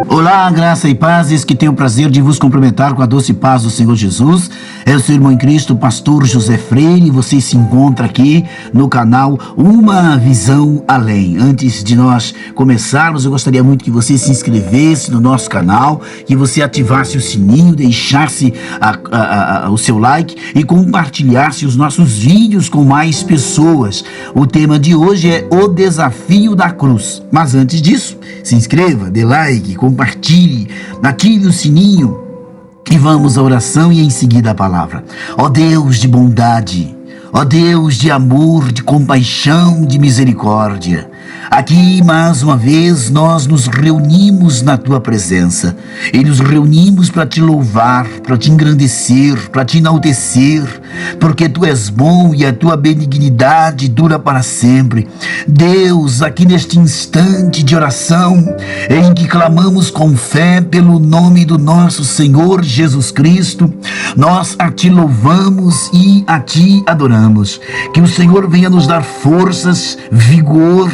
Olá, graça e paz, que tenho o prazer de vos cumprimentar com a doce paz do Senhor Jesus. É o seu irmão em Cristo, pastor José Freire, e você se encontra aqui no canal Uma Visão Além. Antes de nós começarmos, eu gostaria muito que você se inscrevesse no nosso canal, que você ativasse o sininho, deixasse o seu like e compartilhasse os nossos vídeos com mais pessoas. O tema de hoje é o desafio da cruz. Mas antes disso, se inscreva, dê like, compartilhe, ative o sininho e vamos à oração e em seguida a palavra. Ó Deus de bondade, ó Deus de amor, de compaixão, de misericórdia, aqui mais uma vez nós nos reunimos na Tua presença e nos reunimos para Te louvar, para Te engrandecer, para Te enaltecer, porque Tu és bom e a Tua benignidade dura para sempre. Deus, aqui neste instante de oração, em que clamamos com fé pelo nome do nosso Senhor Jesus Cristo, nós a Te louvamos e a Te adoramos. Que o Senhor venha nos dar forças, vigor,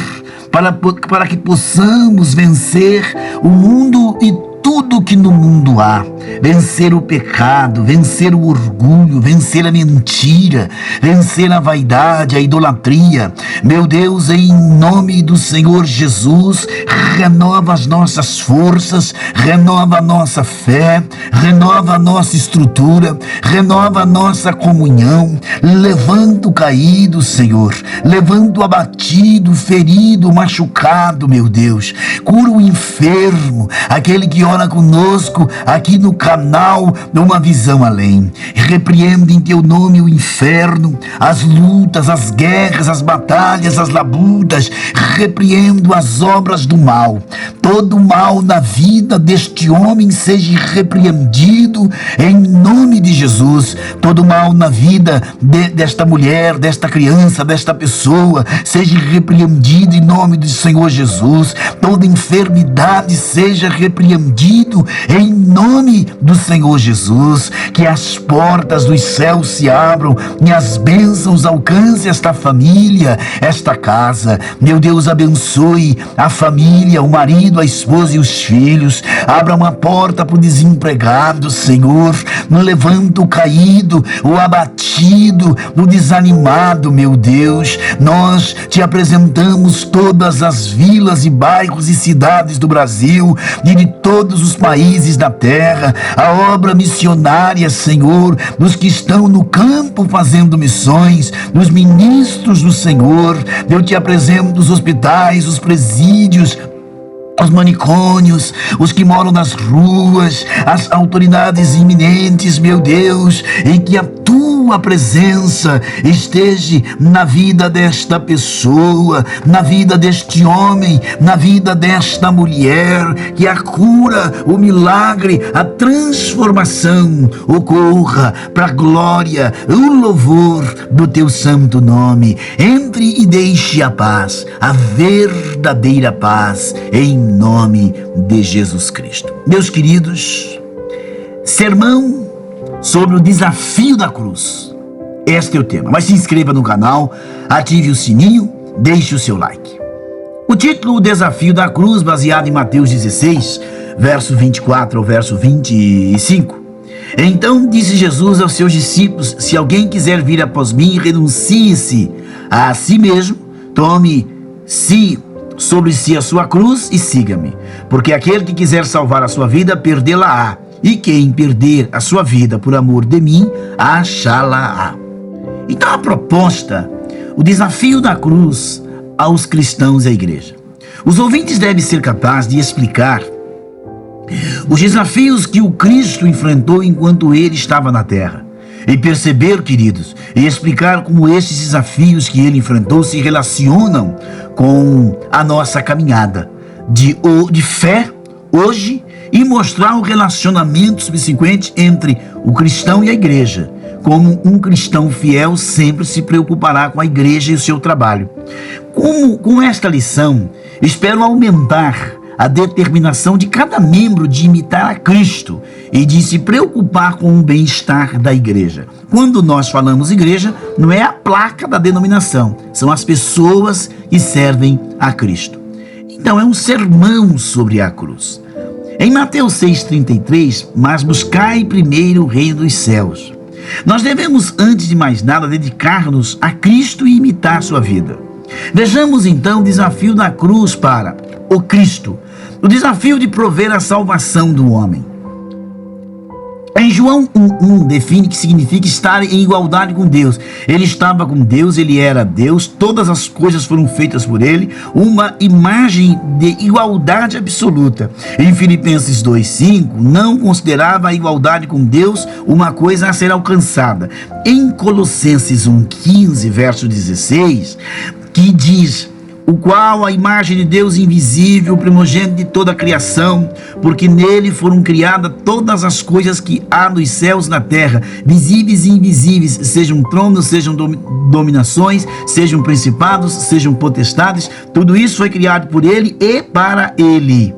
para que possamos vencer o mundo e tudo que no mundo há, vencer o pecado, vencer o orgulho, vencer a mentira, vencer a vaidade, a idolatria. Meu Deus, em nome do Senhor Jesus, renova as nossas forças, renova a nossa fé, renova a nossa estrutura, renova a nossa comunhão. Levanta o caído, Senhor, levanta o abatido, ferido, machucado, meu Deus. Cura o enfermo, aquele que ora conosco aqui no canal Uma Visão Além. Repreende em Teu nome o inferno, as lutas, as guerras, as batalhas, as labutas. Repreendo as obras do mal. Todo mal na vida deste homem seja repreendido em nome de Jesus. Todo mal na vida desta mulher, desta criança, desta pessoa seja repreendido em nome do Senhor Jesus. Toda enfermidade seja repreendida em nome do Senhor Jesus. Que as portas dos céus se abram e as bênçãos alcancem esta família, esta casa. Meu Deus, abençoe a família, o marido, a esposa e os filhos. Abra uma porta para o desempregado, Senhor. Levanta o caído, o abatido, o desanimado, meu Deus. Nós Te apresentamos todas as vilas e bairros e cidades do Brasil e de todos os países da terra, a obra missionária, Senhor, dos que estão no campo fazendo missões, dos ministros do Senhor. Eu Te apresento os hospitais, os presídios, os manicômios, os que moram nas ruas, as autoridades iminentes, meu Deus, em que a Tua presença esteja na vida desta pessoa, na vida deste homem, na vida desta mulher. Que a cura, o milagre, a transformação ocorra para a glória, o louvor do Teu santo nome. Entre e deixe a paz, a verdadeira paz, em nome de Jesus Cristo. Meus queridos, sermão sobre o desafio da cruz. Este é o tema. Mas se inscreva no canal, ative o sininho, deixe o seu like. O título, o desafio da cruz, baseado em Mateus 16, verso 24 ao verso 25. Então disse Jesus aos seus discípulos: se alguém quiser vir após mim, renuncie-se a si mesmo, tome-se sobre si a sua cruz e siga-me. Porque aquele que quiser salvar a sua vida, perdê-la-á. E quem perder a sua vida por amor de mim, achá-la-á. Então a proposta, o desafio da cruz aos cristãos e à igreja. Os ouvintes devem ser capazes de explicar os desafios que o Cristo enfrentou enquanto Ele estava na terra. E perceber, queridos, e explicar como esses desafios que Ele enfrentou se relacionam com a nossa caminhada de fé hoje, e mostrar o relacionamento subsequente entre o cristão e a igreja. Como um cristão fiel sempre se preocupará com a igreja e o seu trabalho. Com esta lição, espero aumentar a determinação de cada membro de imitar a Cristo e de se preocupar com o bem-estar da igreja. Quando nós falamos igreja, não é a placa da denominação, são as pessoas que servem a Cristo. Então é um sermão sobre a cruz. Em Mateus 6,33, mas buscai primeiro o reino dos céus. Nós devemos, antes de mais nada, dedicar-nos a Cristo e imitar sua vida. Vejamos então o desafio da cruz para o Cristo, o desafio de prover a salvação do homem. Em João 1,1 define que significa estar em igualdade com Deus. Ele estava com Deus, ele era Deus, todas as coisas foram feitas por ele, uma imagem de igualdade absoluta. Em Filipenses 2,5, não considerava a igualdade com Deus uma coisa a ser alcançada. Em Colossenses 1,15, verso 16, que diz: o qual a imagem de Deus invisível, primogênito de toda a criação, porque nele foram criadas todas as coisas que há nos céus e na terra, visíveis e invisíveis, sejam tronos, sejam dominações, sejam principados, sejam potestades, tudo isso foi criado por ele e para ele.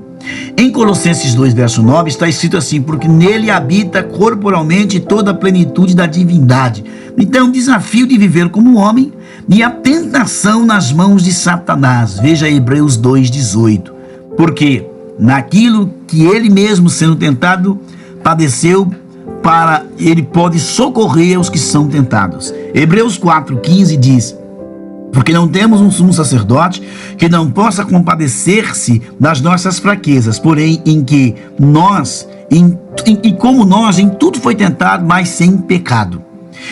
Em Colossenses 2, verso 9, está escrito assim: porque nele habita corporalmente toda a plenitude da divindade. Então, o desafio de viver como homem e a tentação nas mãos de Satanás. Veja Hebreus 2,18. Porque naquilo que ele mesmo, sendo tentado, padeceu, para ele pode socorrer os que são tentados. Hebreus 4,15 diz: porque não temos um sumo sacerdote que não possa compadecer-se das nossas fraquezas, porém em que nós, como nós, em tudo foi tentado, mas sem pecado.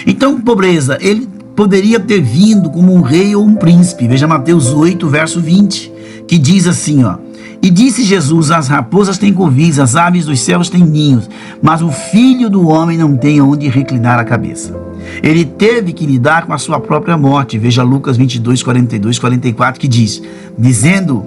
Então, pobreza, ele poderia ter vindo como um rei ou um príncipe. Veja Mateus 8, verso 20, que diz assim, ó: e disse Jesus: as raposas têm covis, as aves dos céus têm ninhos, mas o Filho do Homem não tem onde reclinar a cabeça. Ele teve que lidar com a sua própria morte. Veja Lucas 22, 42, 44, que diz: dizendo: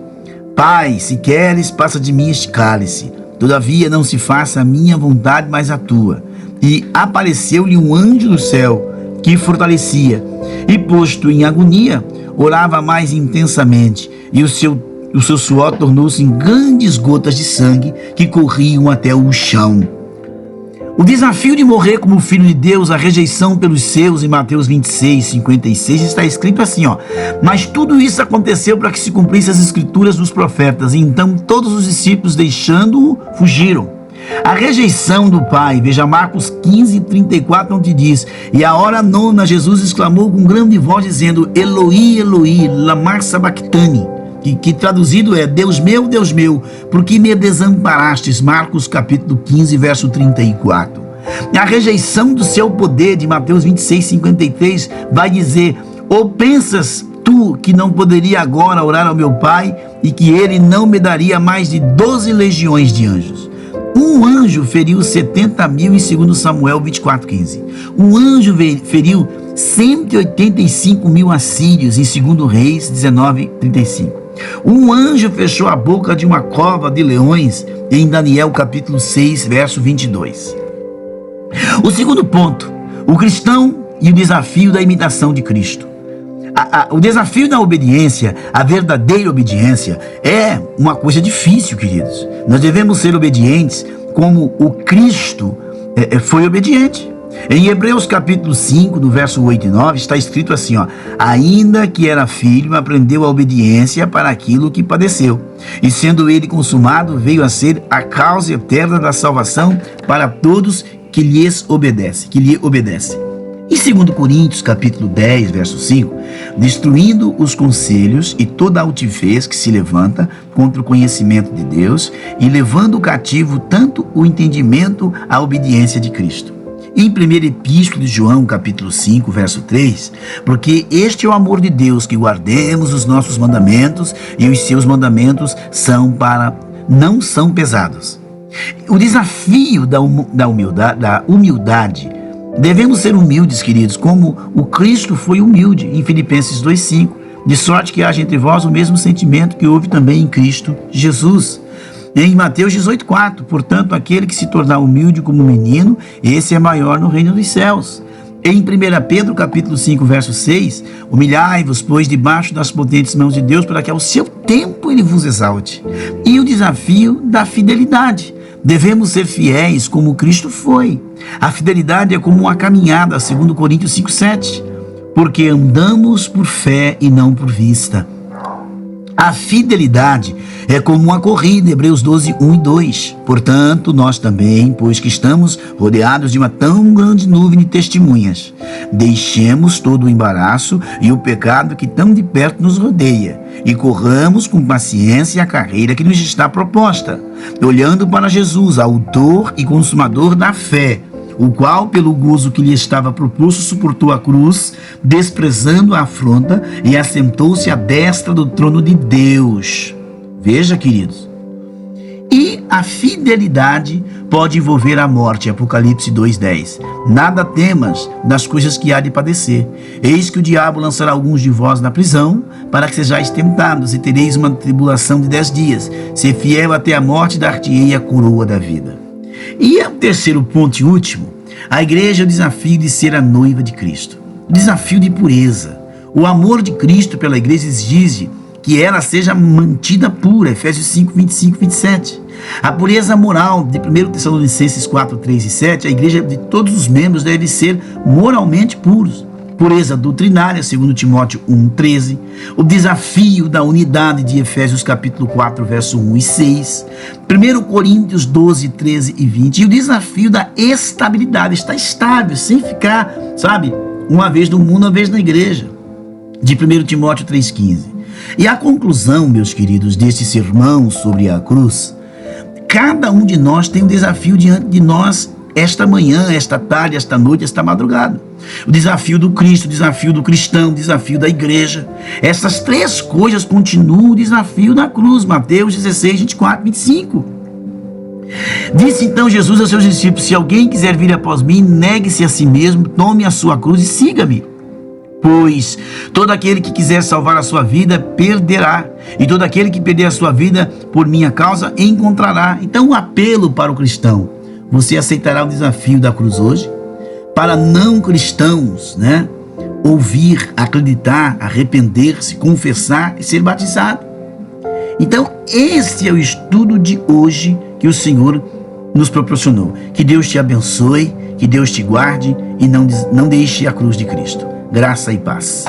Pai, se queres, passa de mim este cálice, todavia não se faça a minha vontade, mas a tua. E apareceu-lhe um anjo do céu, que fortalecia, e posto em agonia, orava mais intensamente, e o seu suor tornou-se em grandes gotas de sangue que corriam até o chão. O desafio de morrer como filho de Deus, a rejeição pelos seus, em Mateus 26, 56, está escrito assim, ó: mas tudo isso aconteceu para que se cumprisse as escrituras dos profetas, e então todos os discípulos, deixando-o, fugiram. A rejeição do Pai, veja Marcos 15, 34, onde diz: e à hora nona Jesus exclamou com grande voz, dizendo: Eloi, Eloi, lama sabachthani, que traduzido é: Deus meu, por que me desamparastes? Marcos capítulo 15, verso 34. A rejeição do seu poder, de Mateus 26, 53, vai dizer: ou pensas tu que não poderia agora orar ao meu Pai, e que ele não me daria mais de 12 legiões de anjos? Um anjo feriu 70 mil em 2 Samuel 24, 15. Um anjo feriu 185 mil assírios em 2 Reis 19, 35. Um anjo fechou a boca de uma cova de leões em Daniel capítulo 6, verso 22. O segundo ponto: o cristão e o desafio da imitação de Cristo. O desafio da obediência, a verdadeira obediência, é uma coisa difícil, queridos. Nós devemos ser obedientes como o Cristo foi obediente. Em Hebreus capítulo 5, no verso 8 e 9, está escrito assim, ó: ainda que era filho, aprendeu a obediência para aquilo que padeceu. E sendo ele consumado, veio a ser a causa eterna da salvação para todos que lhe obedecem. Em 2 Coríntios capítulo 10, verso 5, destruindo os conselhos e toda a altivez que se levanta contra o conhecimento de Deus, e levando cativo tanto o entendimento à obediência de Cristo. Em 1ª Epístola de João, capítulo 5, verso 3, porque este é o amor de Deus, que guardemos os nossos mandamentos, e os seus mandamentos não são pesados. O desafio da humildade. Devemos ser humildes, queridos, como o Cristo foi humilde, em Filipenses 2,5, de sorte que haja entre vós o mesmo sentimento que houve também em Cristo Jesus. Em Mateus 18,4, portanto, aquele que se tornar humilde como menino, esse é maior no reino dos céus. Em 1 Pedro capítulo 5, verso 6, humilhai-vos, pois, debaixo das potentes mãos de Deus, para que ao seu tempo ele vos exalte. E o desafio da fidelidade. Devemos ser fiéis como Cristo foi. A fidelidade é como uma caminhada, 2 Coríntios 5, 7, porque andamos por fé e não por vista. A fidelidade é como uma corrida, Hebreus 12, 1 e 2. Portanto, nós também, pois que estamos rodeados de uma tão grande nuvem de testemunhas, deixemos todo o embaraço e o pecado que tão de perto nos rodeia, e corramos com paciência a carreira que nos está proposta, olhando para Jesus, autor e consumador da fé, o qual, pelo gozo que lhe estava proposto, suportou a cruz, desprezando a afronta, e assentou-se à destra do trono de Deus. Veja, queridos. E a fidelidade pode envolver a morte, Apocalipse 2:10. Nada temas das coisas que há de padecer. Eis que o diabo lançará alguns de vós na prisão, para que sejais tentados, e tereis uma tribulação de 10 dias. Ser fiel até a morte, dar-te-ei a coroa da vida. E o terceiro ponto e último, a igreja é o desafio de ser a noiva de Cristo. O desafio de pureza. O amor de Cristo pela igreja exige que ela seja mantida pura, Efésios 5, 25 e 27. A pureza moral de 1 Tessalonicenses 4, 3 e 7, a igreja de todos os membros deve ser moralmente puros. Pureza doutrinária, 2 Timóteo 1, 13. O desafio da unidade de Efésios capítulo 4, verso 1 e 6. 1 Coríntios 12, 13 e 20. E o desafio da estabilidade, estar estável, sem ficar, sabe, uma vez no mundo, uma vez na igreja. De 1 Timóteo 3, 15. E a conclusão, meus queridos, deste sermão sobre a cruz, cada um de nós tem um desafio diante de nós esta manhã, esta tarde, esta noite, esta madrugada. O desafio do Cristo, o desafio do cristão, o desafio da igreja. Essas três coisas continuam o desafio da cruz. Mateus 16, 24, 25. Disse então Jesus aos seus discípulos: se alguém quiser vir após mim, negue-se a si mesmo, tome a sua cruz e siga-me. Pois todo aquele que quiser salvar a sua vida, perderá. E todo aquele que perder a sua vida por minha causa, encontrará. Então, um apelo para o cristão: você aceitará o desafio da cruz hoje? Para não cristãos, né? Ouvir, acreditar, arrepender-se, confessar e ser batizado. Então, esse é o estudo de hoje que o Senhor nos proporcionou. Que Deus te abençoe, que Deus te guarde e não deixe a cruz de Cristo. Graça e paz.